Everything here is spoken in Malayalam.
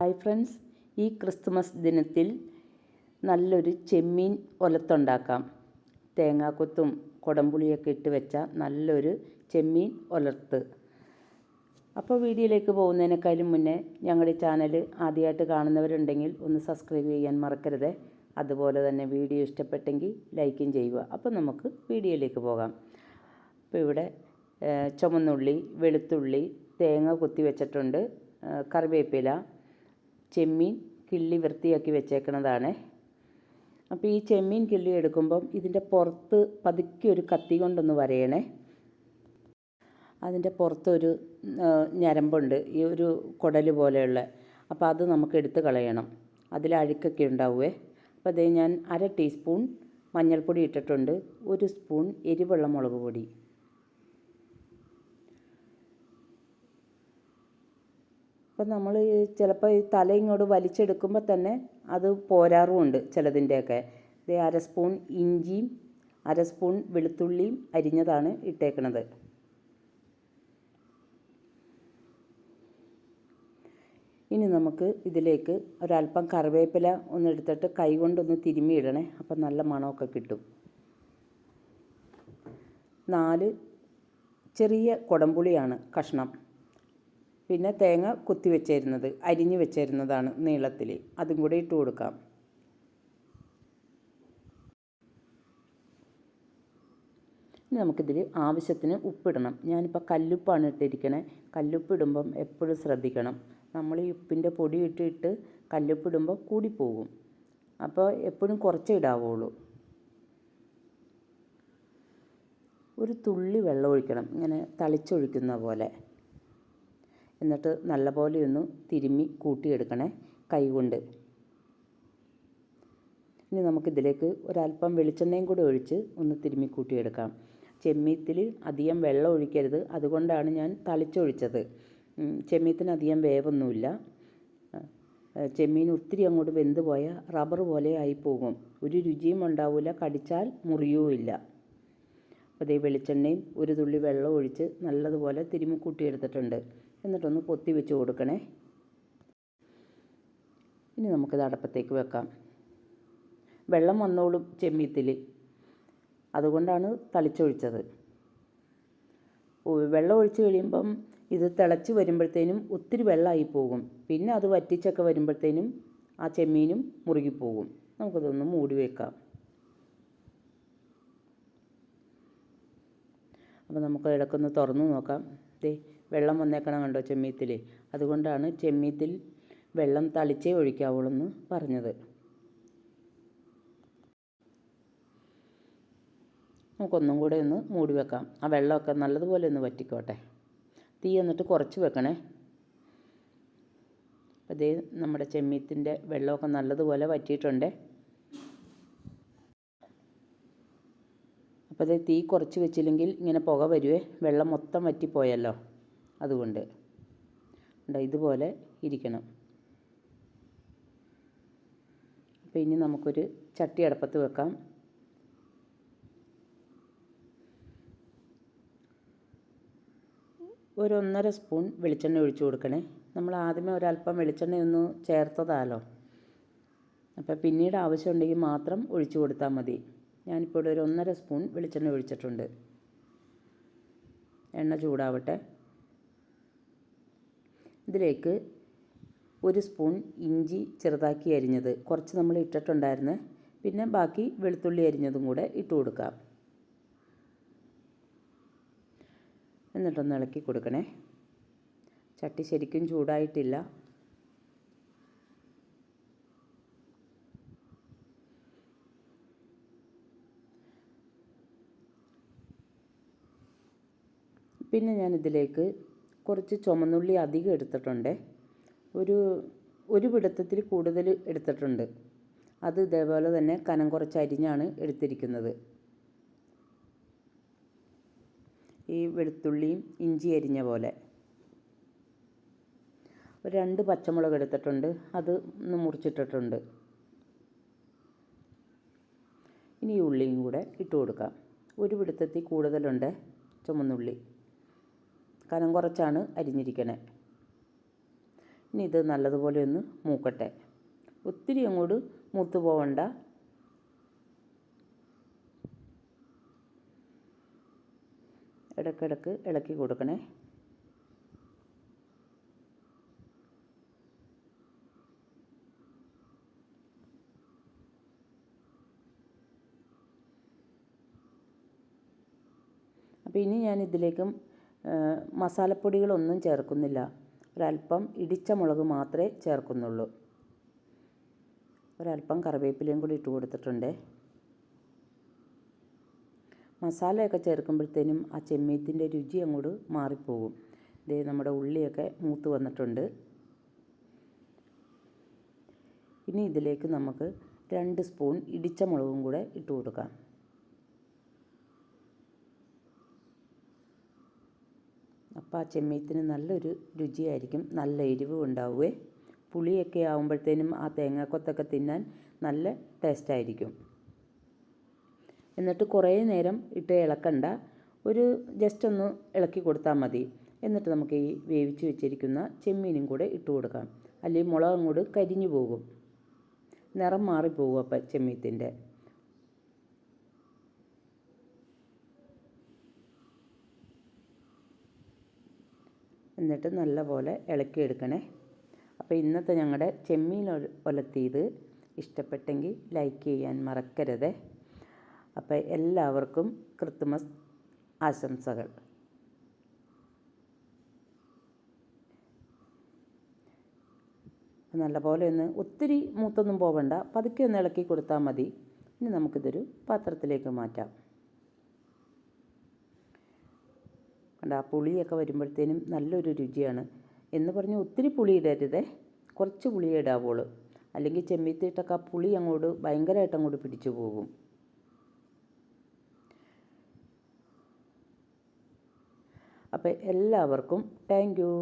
ഹായ് ഫ്രണ്ട്സ്, ഈ ക്രിസ്തുമസ് ദിനത്തിൽ നല്ലൊരു ചെമ്മീൻ ഒലത്തുണ്ടാക്കാം. തേങ്ങാക്കൊത്തും കുടംപുളിയൊക്കെ ഇട്ട് വെച്ച നല്ലൊരു ചെമ്മീൻ ഒലത്ത്. അപ്പോൾ വീഡിയോയിലേക്ക് പോകുന്നതിനേക്കാളും മുന്നേ ഞങ്ങളുടെ ചാനൽ ആദ്യമായിട്ട് കാണുന്നവരുണ്ടെങ്കിൽ ഒന്ന് സബ്സ്ക്രൈബ് ചെയ്യാൻ മറക്കരുത്. അതുപോലെ തന്നെ വീഡിയോ ഇഷ്ടപ്പെട്ടെങ്കിൽ ലൈക്കും ചെയ്യുക. അപ്പോൾ നമുക്ക് വീഡിയോയിലേക്ക് പോകാം. അപ്പോൾ ഇവിടെ ചുവന്നുള്ളി, വെളുത്തുള്ളി, തേങ്ങ കൊത്തി വെച്ചിട്ടുണ്ട്, കറിവേപ്പില, ചെമ്മീൻ കിള്ളി വൃത്തിയാക്കി വെച്ചേക്കുന്നതാണ്. അപ്പോൾ ഈ ചെമ്മീൻ കിള്ളി എടുക്കുമ്പം ഇതിൻ്റെ പുറത്ത് പതുക്കെ ഒരു കത്തി കൊണ്ടൊന്ന് വരയണേ. അതിൻ്റെ പുറത്തൊരു ഞരമ്പുണ്ട്, ഈ ഒരു കുടൽ പോലെയുള്ള. അപ്പോൾ അത് നമുക്ക് എടുത്ത് കളയണം. അതിൽ അഴുക്കൊക്കെ ഉണ്ടാവുമേ. അപ്പോൾ അതേ ഞാൻ 1/2 ടീസ്പൂൺ മഞ്ഞൾപ്പൊടി ഇട്ടിട്ടുണ്ട്, 1 സ്പൂൺ എരിവുള്ള മുളക് പൊടി. അപ്പം നമ്മൾ ചിലപ്പോൾ ഈ തല ഇങ്ങോട്ട് വലിച്ചെടുക്കുമ്പോൾ തന്നെ അത് പോരാറുമുണ്ട് ചിലതിൻ്റെയൊക്കെ. ഇത് 1/2 സ്പൂൺ ഇഞ്ചിയും 1/2 സ്പൂൺ വെളുത്തുള്ളിയും അരിഞ്ഞതാണ് ഇട്ടേക്കണത്. ഇനി നമുക്ക് ഇതിലേക്ക് ഒരല്പം കറിവേപ്പില ഒന്നെടുത്തിട്ട് കൈ കൊണ്ടൊന്ന് തിരുമ്മിയിടണേ. അപ്പം നല്ല മണമൊക്കെ കിട്ടും. 4 ചെറിയ കുടംപുളിയാണ് കഷ്ണം. പിന്നെ തേങ്ങ കുത്തി വെച്ചിരുന്നത്, അരിഞ്ഞ് വെച്ചിരുന്നതാണ് നീളത്തിൽ, അതും കൂടി ഇട്ട് കൊടുക്കാം. ഇനി നമുക്കിതിൽ ആവശ്യത്തിന് ഉപ്പിടണം. ഞാനിപ്പോൾ കല്ലുപ്പാണ് ഇട്ടിരിക്കണേ. കല്ലുപ്പ് ഇടുമ്പം എപ്പോഴും ശ്രദ്ധിക്കണം. നമ്മൾ ഈ ഉപ്പിൻ്റെ പൊടി ഇട്ടിട്ട് കല്ലുപ്പിടുമ്പോൾ കൂടിപ്പോകും. അപ്പോൾ എപ്പോഴും കുറച്ചേ ഇടാവുള്ളൂ. ഒരു തുള്ളി വെള്ളം ഒഴിക്കണം, ഇങ്ങനെ തളിച്ചൊഴിക്കുന്ന പോലെ. എന്നിട്ട് നല്ലപോലെ ഒന്ന് തിരുമ്മി കൂട്ടിയെടുക്കണേ കൈ കൊണ്ട്. ഇനി നമുക്കിതിലേക്ക് ഒരല്പം വെളിച്ചെണ്ണയും കൂടി ഒഴിച്ച് ഒന്ന് തിരുമ്മി കൂട്ടിയെടുക്കാം. ചെമ്മീത്തിൽ അധികം വെള്ളം ഒഴിക്കരുത്, അതുകൊണ്ടാണ് ഞാൻ തളിച്ചൊഴിച്ചത്. ചെമ്മീത്തിന് അധികം വേവൊന്നുമില്ല. ചെമ്മീൻ ഒത്തിരി അങ്ങോട്ട് വെന്ത് പോയാൽ റബ്ബർ പോലെ ആയിപ്പോകും, ഒരു രുചിയും ഉണ്ടാവില്ല, കടിച്ചാൽ മുറിയുമില്ല. അപ്പോൾ അതേ വെളിച്ചെണ്ണയും 1 തുള്ളി വെള്ളം ഒഴിച്ച് നല്ലതുപോലെ തിരുമ്മി കൂട്ടിയെടുത്തിട്ടുണ്ട്. എന്നിട്ടൊന്ന് പൊത്തി വെച്ച് കൊടുക്കണേ. ഇനി നമുക്കിത് അടപ്പത്തേക്ക് വെക്കാം. വെള്ളം വന്നോളും ചെമ്മീത്തിൽ, അതുകൊണ്ടാണ് തളിച്ചൊഴിച്ചത്. വെള്ളം ഒഴിച്ച് കഴിയുമ്പം ഇത് തിളച്ച് വരുമ്പോഴത്തേനും ഒത്തിരി വെള്ളമായി പോകും. പിന്നെ അത് വറ്റിച്ചൊക്കെ വരുമ്പോഴത്തേനും ആ ചെമ്മീനും മുറുകിപ്പോകും. നമുക്കതൊന്ന് മൂടി വെക്കാം. അപ്പോൾ നമുക്ക് ഇടയ്ക്കൊന്ന് തുറന്ന് നോക്കാം. വെള്ളം വന്നേക്കണം കണ്ടോ ചെമ്മീത്തിൽ. അതുകൊണ്ടാണ് ചെമ്മീത്തിൽ വെള്ളം തളിച്ചേ ഒഴിക്കാവുള്ളൂ എന്ന് പറഞ്ഞത്. നമുക്കൊന്നും കൂടെ ഒന്ന് മൂടി വെക്കാം. ആ വെള്ളമൊക്കെ നല്ലതുപോലെ ഒന്ന് വറ്റിക്കോട്ടെ. തീ എന്നിട്ട് കുറച്ച് വെക്കണേ. അപ്പോൾ ഇതേ നമ്മുടെ ചെമ്മീത്തിൻ്റെ വെള്ളമൊക്കെ നല്ലതുപോലെ വറ്റിയിട്ടുണ്ട്. അപ്പോൾ ഇത് തീ കുറച്ച് വെച്ചില്ലെങ്കിൽ ഇങ്ങനെ പുക വരുവേ, വെള്ളം മൊത്തം വറ്റിപ്പോയല്ലോ. അതുകൊണ്ട് ഇതുപോലെ ഇരിക്കണം. അപ്പോൾ ഇനി നമുക്കൊരു ചട്ടി അടുപ്പത്ത് വെക്കാം. ഒരു 1.5 സ്പൂൺ വെളിച്ചെണ്ണ ഒഴിച്ച് കൊടുക്കണേ. നമ്മൾ ആദ്യമേ ഒരല്പം വെളിച്ചെണ്ണയൊന്ന് ചേർത്തതാലോ. അപ്പോൾ പിന്നീട് ആവശ്യമുണ്ടെങ്കിൽ മാത്രം ഒഴിച്ചു കൊടുത്താൽ മതി. ഞാനിപ്പോൾ ഒരു 1.5 സ്പൂൺ വെളിച്ചെണ്ണ ഒഴിച്ചിട്ടുണ്ട്. എണ്ണ ചൂടാവട്ടെ. ഇതിലേക്ക് 1 സ്പൂൺ ഇഞ്ചി ചെറുതാക്കി അരിഞ്ഞത്, കുറച്ച് നമ്മൾ ഇട്ടിട്ടുണ്ടായിരുന്നേ. പിന്നെ ബാക്കി വെളുത്തുള്ളി അരിഞ്ഞതും കൂടെ ഇട്ട് കൊടുക്കാം. എന്നിട്ടൊന്ന് ഇളക്കി കൊടുക്കണേ. ചട്ടി ശരിക്കും ചൂടായിട്ടില്ല. പിന്നെ ഞാനിതിലേക്ക് കുറച്ച് ചുമന്നുള്ളി അധികം എടുത്തിട്ടുണ്ട്. ഒരു പിടുത്തത്തിൽ കൂടുതൽ എടുത്തിട്ടുണ്ട്. അത് ഇതേപോലെ തന്നെ കനം കുറച്ച് അരിഞ്ഞാണ് എടുത്തിരിക്കുന്നത്. ഈ വെളുത്തുള്ളിയും ഇഞ്ചി അരിഞ്ഞ പോലെ. ഒരു 2 പച്ചമുളക് എടുത്തിട്ടുണ്ട്, അത് ഒന്ന് മുറിച്ചിട്ടിട്ടുണ്ട്. ഇനി ഈ ഉള്ളിയും കൂടെ ഇട്ട് കൊടുക്കാം. ഒരു പിടുത്തത്തിൽ കൂടുതലുണ്ട് ചുമന്നുള്ളി, കനം കുറച്ചാണ് അരിഞ്ഞിരിക്കണേ. ഇനി ഇത് നല്ലതുപോലെ ഒന്ന് മൂക്കട്ടെ. ഒത്തിരി അങ്ങോട്ട് മൂത്ത് പോവണ്ട. ഇടയ്ക്കിടയ്ക്ക് ഇളക്കി കൊടുക്കണേ. അപ്പോൾ ഇനി ഞാൻ ഇതിലേക്കും മസാലപ്പൊടികളൊന്നും ചേർക്കുന്നില്ല. ഒരല്പം ഇടിച്ച മുളക് മാത്രമേ ചേർക്കുന്നുള്ളൂ. ഒരല്പം കറിവേപ്പിലയും കൂടി ഇട്ട് കൊടുത്തിട്ടുണ്ട്. മസാലയൊക്കെ ചേർക്കുമ്പോഴത്തേനും ആ ചെമ്മീത്തിൻ്റെ രുചി അങ്ങോട്ട് മാറിപ്പോകും. ദേ നമ്മുടെ ഉള്ളിയൊക്കെ മൂത്ത് വന്നിട്ടുണ്ട്. ഇനി ഇതിലേക്ക് നമുക്ക് 2 സ്പൂൺ ഇടിച്ച മുളകും കൂടെ ഇട്ട് കൊടുക്കാം. അപ്പോൾ ആ ചെമ്മീത്തിന് നല്ലൊരു രുചിയായിരിക്കും, നല്ല എരിവും ഉണ്ടാവുകയെ. പുളിയൊക്കെ ആകുമ്പോഴത്തേനും ആ തേങ്ങാക്കൊത്തൊക്കെ തിന്നാൻ നല്ല ടേസ്റ്റായിരിക്കും. എന്നിട്ട് കുറേ നേരം ഇട്ട് ഇളക്കണ്ട, ഒരു ജസ്റ്റ് ഒന്ന് ഇളക്കി കൊടുത്താൽ മതി. എന്നിട്ട് നമുക്ക് ഈ വേവിച്ച് വെച്ചിരിക്കുന്ന ചെമ്മീനും കൂടെ ഇട്ട് കൊടുക്കാം. അല്ലെങ്കിൽ മുളക് അങ്ങോട്ട് കരിഞ്ഞു പോകും, നിറം മാറിപ്പോകും അപ്പം ചെമ്മീത്തിൻ്റെ. എന്നിട്ട് നല്ലപോലെ ഇളക്കിയെടുക്കണേ. അപ്പോൾ ഇന്നത്തെ ഞങ്ങളുടെ ചെമ്മീൻ ഒലത്തിയത് ഇഷ്ടപ്പെട്ടെങ്കിൽ ലൈക്ക് ചെയ്യാൻ മറക്കരുത്. അപ്പോൾ എല്ലാവർക്കും ക്രിസ്തുമസ് ആശംസകൾ. നല്ലപോലെ ഒന്ന് ഒത്തിരി മൂത്തൊന്നും പോവണ്ട, പതുക്കെ ഒന്ന് ഇളക്കി കൊടുത്താൽ മതി. ഇനി നമുക്കിതൊരു പാത്രത്തിലേക്ക് മാറ്റാം. കണ്ട ആ പുളിയൊക്കെ വരുമ്പോഴത്തേനും നല്ലൊരു രുചിയാണ്. എന്ന് പറഞ്ഞ് ഒത്തിരി പുളി ഇടരുതേ, കുറച്ച് പുളിയേ ഇടാവുള്ളൂ. അല്ലെങ്കിൽ ചെമ്മീത്തിയിട്ടൊക്കെ ആ പുളി അങ്ങോട്ട് ഭയങ്കരമായിട്ട് അങ്ങോട്ട് പിടിച്ചു പോകും. അപ്പോൾ എല്ലാവർക്കും താങ്ക് യു.